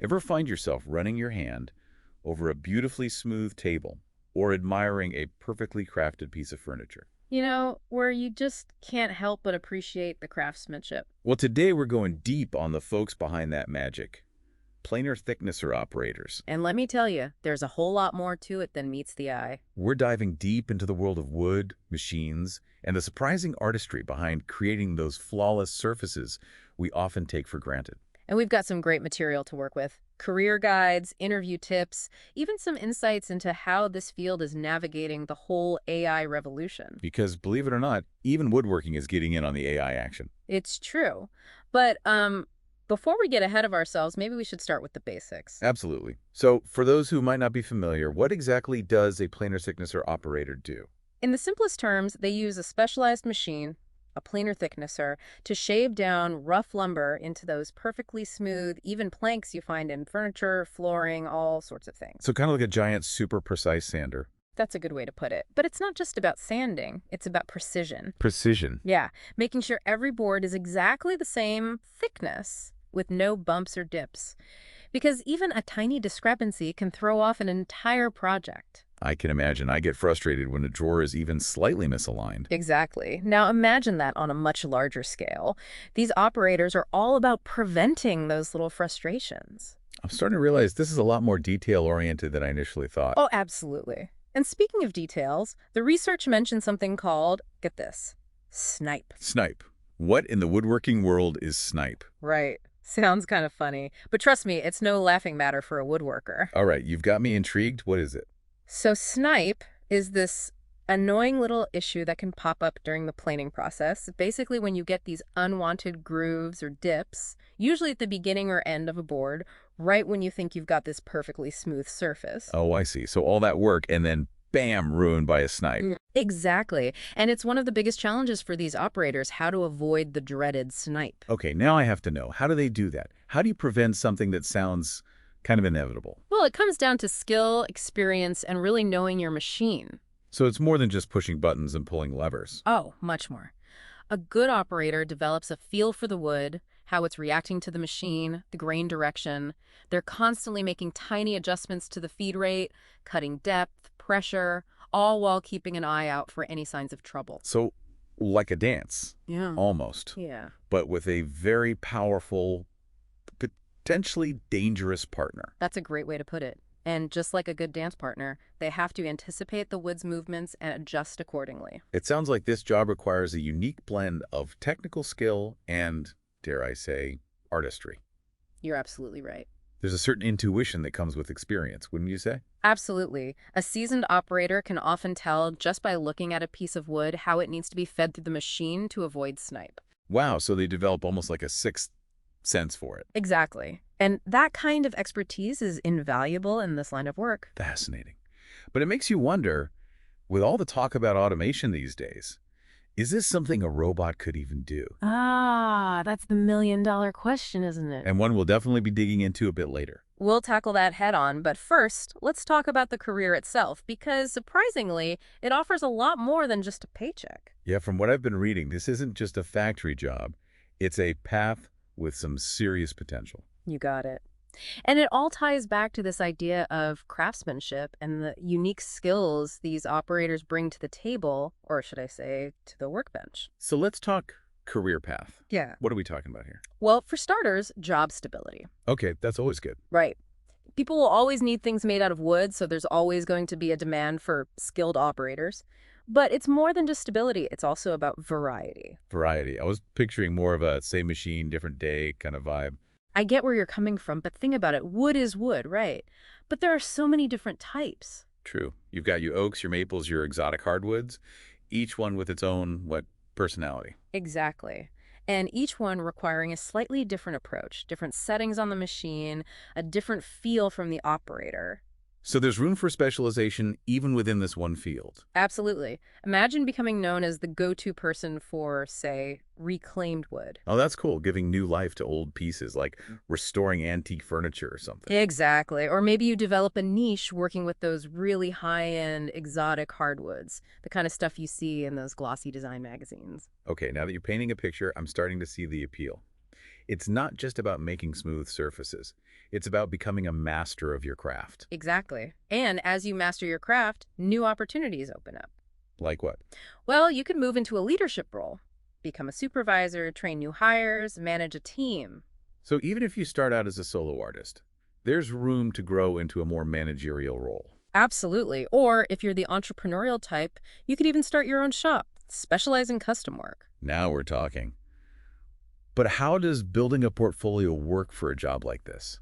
Ever find yourself running your hand over a beautifully smooth table or admiring a perfectly crafted piece of furniture? Where you just can't help but appreciate the craftsmanship. Well, today we're going deep on the folks behind that magic. Planar thicknesser operators. And let me tell you, there's a whole lot more to it than meets the eye. We're diving deep into the world of wood, machines, and the surprising artistry behind creating those flawless surfaces we often take for granted. And we've got some great material to work with. Career guides, interview tips, even some insights into how this field is navigating the whole AI revolution. Because believe it or not, even woodworking is getting in on the AI action. It's true. But before we get ahead of ourselves, maybe we should start with the basics. Absolutely. So for those who might not be familiar, what exactly does a planar thicknesser operator do? In the simplest terms, they use a specialized machine, a planar thicknesser, to shave down rough lumber into those perfectly smooth, even planks you find in furniture, flooring, all sorts of things. So kind of like a giant super precise sander. That's a good way to put it. But it's not just about sanding, it's about precision. Precision. Yeah, making sure every board is exactly the same thickness with no bumps or dips. Because even a tiny discrepancy can throw off an entire project. I can imagine. I get frustrated when a drawer is even slightly misaligned. Exactly. Now imagine that on a much larger scale. These operators are all about preventing those little frustrations. I'm starting to realize this is a lot more detail-oriented than I initially thought. Oh, absolutely. And speaking of details, the research mentioned something called, get this, snipe. Snipe. What in the woodworking world is snipe? Right. Sounds kind of funny. But trust me, it's no laughing matter for a woodworker. All right, you've got me intrigued. What is it? So snipe is this annoying little issue that can pop up during the planing process. Basically, when you get these unwanted grooves or dips, usually at the beginning or end of a board, right when you think you've got this perfectly smooth surface. Oh, I see. So all that work and then bam, ruined by a snipe. Exactly. And it's one of the biggest challenges for these operators, how to avoid the dreaded snipe. Okay, now I have to know. How do they do that? How do you prevent something that sounds kind of inevitable? Well, it comes down to skill, experience, and really knowing your machine. So it's more than just pushing buttons and pulling levers. Oh, much more. A good operator develops a feel for the wood, how it's reacting to the machine, the grain direction. They're constantly making tiny adjustments to the feed rate, cutting depth, pressure, all while keeping an eye out for any signs of trouble. So like a dance, Yeah. almost, Yeah. but with a very powerful, potentially dangerous partner. That's a great way to put it. And just like a good dance partner, they have to anticipate the wood's movements and adjust accordingly. It sounds like this job requires a unique blend of technical skill and, dare I say, artistry. You're absolutely right. There's a certain intuition that comes with experience, wouldn't you say? Absolutely. A seasoned operator can often tell just by looking at a piece of wood how it needs to be fed through the machine to avoid snipe. Wow, so they develop almost like a sixth sense for it. Exactly. And that kind of expertise is invaluable in this line of work. Fascinating. But it makes you wonder, with all the talk about automation these days, is this something a robot could even do? Ah, that's the million-dollar question, isn't it? And one we'll definitely be digging into a bit later. We'll tackle that head on, but first, let's talk about the career itself, because surprisingly, it offers a lot more than just a paycheck. Yeah, from what I've been reading, this isn't just a factory job. It's a path with some serious potential. You got it. And it all ties back to this idea of craftsmanship and the unique skills these operators bring to the table, or should I say, to the workbench. So let's talk career path. Yeah. What are we talking about here? Well, for starters, job stability. Okay, that's always good. Right. People will always need things made out of wood, so there's always going to be a demand for skilled operators. But it's more than just stability. It's also about variety. Variety. I was picturing more of a same machine, different day kind of vibe. I get where you're coming from, but think about it. Wood is wood, right? But there are so many different types. True. You've got your oaks, your maples, your exotic hardwoods, each one with its own, personality. Exactly. And each one requiring a slightly different approach, different settings on the machine, a different feel from the operator. So there's room for specialization even within this one field. Absolutely. Imagine becoming known as the go-to person for, say, reclaimed wood. Oh, that's cool. Giving new life to old pieces, like restoring antique furniture or something. Exactly. Or maybe you develop a niche working with those really high-end exotic hardwoods, the kind of stuff you see in those glossy design magazines. Okay, now that you're painting a picture, I'm starting to see the appeal. It's not just about making smooth surfaces. It's about becoming a master of your craft. Exactly. And as you master your craft, new opportunities open up. Like what? Well, you could move into a leadership role, become a supervisor, train new hires, manage a team. So even if you start out as a solo artist, there's room to grow into a more managerial role. Absolutely. Or if you're the entrepreneurial type, you could even start your own shop, specialize in custom work. Now we're talking. But how does building a portfolio work for a job like this?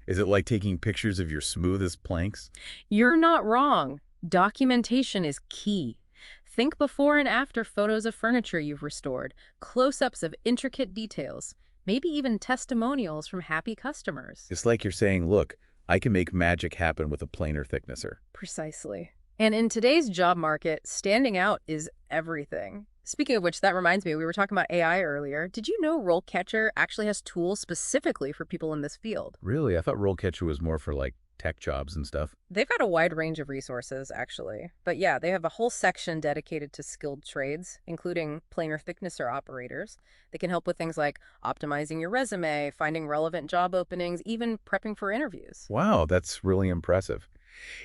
Is it like taking pictures of your smoothest planks? You're not wrong. Documentation is key. Think before and after photos of furniture you've restored, close-ups of intricate details, maybe even testimonials from happy customers. It's like you're saying, look, I can make magic happen with a planer thicknesser. Precisely. And in today's job market, standing out is everything. Speaking of which, that reminds me, we were talking about AI earlier. Did you know RoleCatcher actually has tools specifically for people in this field? Really? I thought RoleCatcher was more for like tech jobs and stuff. They've got a wide range of resources, actually. But yeah, they have a whole section dedicated to skilled trades, including planer thicknesser operators. They can help with things like optimizing your resume, finding relevant job openings, even prepping for interviews. Wow, that's really impressive.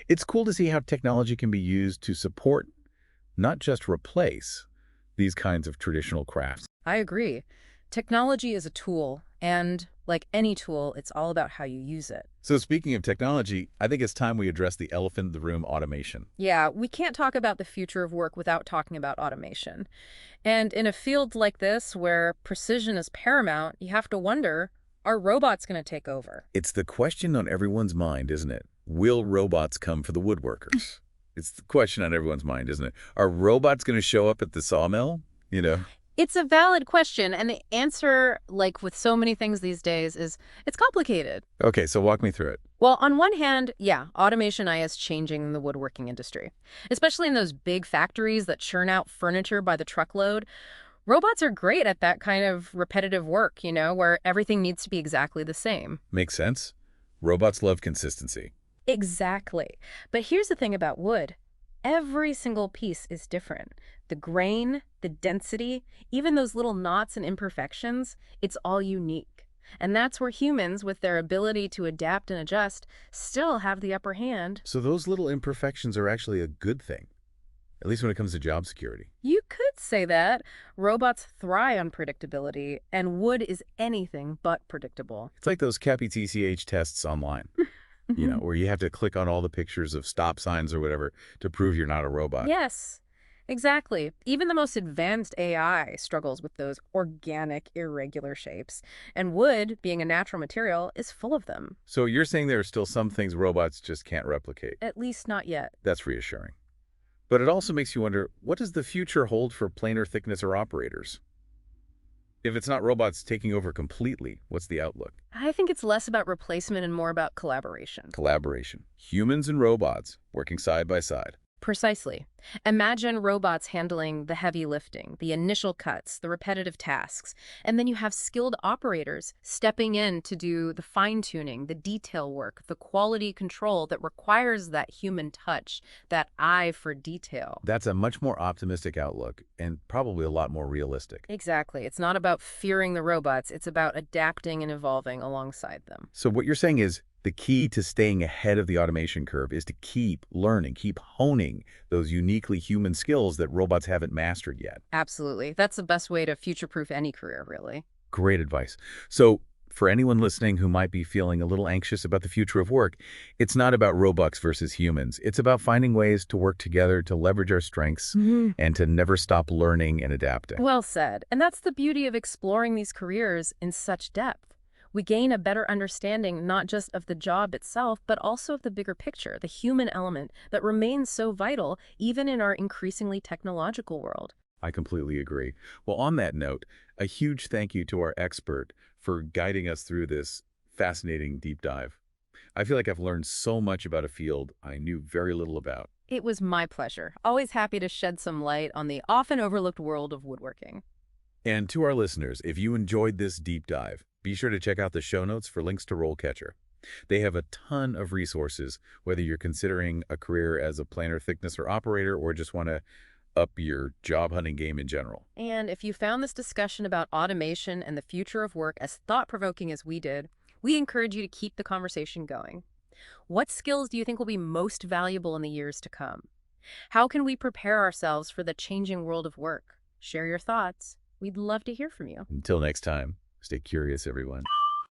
It's cool to see how technology can be used to support, not just replace, these kinds of traditional crafts. I agree. Technology is a tool, and like any tool, it's all about how you use it. So speaking of technology, I think it's time we address the elephant in the room, automation. Yeah, we can't talk about the future of work without talking about automation. And in a field like this, where precision is paramount, you have to wonder, are robots going to take over? It's the question on everyone's mind, isn't it? Will robots come for the woodworkers? It's the question on everyone's mind, isn't it? Are robots going to show up at the sawmill? You know? It's a valid question, and the answer, like with so many things these days, is it's complicated. Okay, so walk me through it. Well, on one hand, yeah, automation is changing the woodworking industry, especially in those big factories that churn out furniture by the truckload. Robots are great at that kind of repetitive work, where everything needs to be exactly the same. Makes sense. Robots love consistency. Exactly. But here's the thing about wood. Every single piece is different. The grain, the density, even those little knots and imperfections, it's all unique. And that's where humans, with their ability to adapt and adjust, still have the upper hand. So those little imperfections are actually a good thing, at least when it comes to job security. You could say that. Robots thrive on predictability, and wood is anything but predictable. It's like those CAPI-TCH tests online, where you have to click on all the pictures of stop signs or whatever to prove you're not a robot. Yes, exactly. Even the most advanced AI struggles with those organic, irregular shapes. And wood, being a natural material, is full of them. So you're saying there are still some things robots just can't replicate? At least not yet. That's reassuring. But it also makes you wonder, what does the future hold for planer thicknesser operators? If it's not robots taking over completely, what's the outlook? I think it's less about replacement and more about collaboration. Collaboration. Humans and robots working side by side. Precisely. Imagine robots handling the heavy lifting, the initial cuts, the repetitive tasks, and then you have skilled operators stepping in to do the fine-tuning, the detail work, the quality control that requires that human touch, that eye for detail. That's a much more optimistic outlook and probably a lot more realistic. Exactly. It's not about fearing the robots. It's about adapting and evolving alongside them. So what you're saying is the key to staying ahead of the automation curve is to keep learning, keep honing those uniquely human skills that robots haven't mastered yet. Absolutely. That's the best way to future-proof any career, really. Great advice. So for anyone listening who might be feeling a little anxious about the future of work, it's not about robots versus humans. It's about finding ways to work together, to leverage our strengths, and to never stop learning and adapting. Well said. And that's the beauty of exploring these careers in such depth. We gain a better understanding not just of the job itself, but also of the bigger picture, the human element that remains so vital even in our increasingly technological world. I completely agree. Well, on that note, a huge thank you to our expert for guiding us through this fascinating deep dive. I feel like I've learned so much about a field I knew very little about. It was my pleasure. Always happy to shed some light on the often overlooked world of woodworking. And to our listeners, if you enjoyed this deep dive, be sure to check out the show notes for links to RoleCatcher. They have a ton of resources, whether you're considering a career as a planer thicknesser operator or just want to up your job hunting game in general. And if you found this discussion about automation and the future of work as thought-provoking as we did, we encourage you to keep the conversation going. What skills do you think will be most valuable in the years to come? How can we prepare ourselves for the changing world of work? Share your thoughts. We'd love to hear from you. Until next time, stay curious, everyone.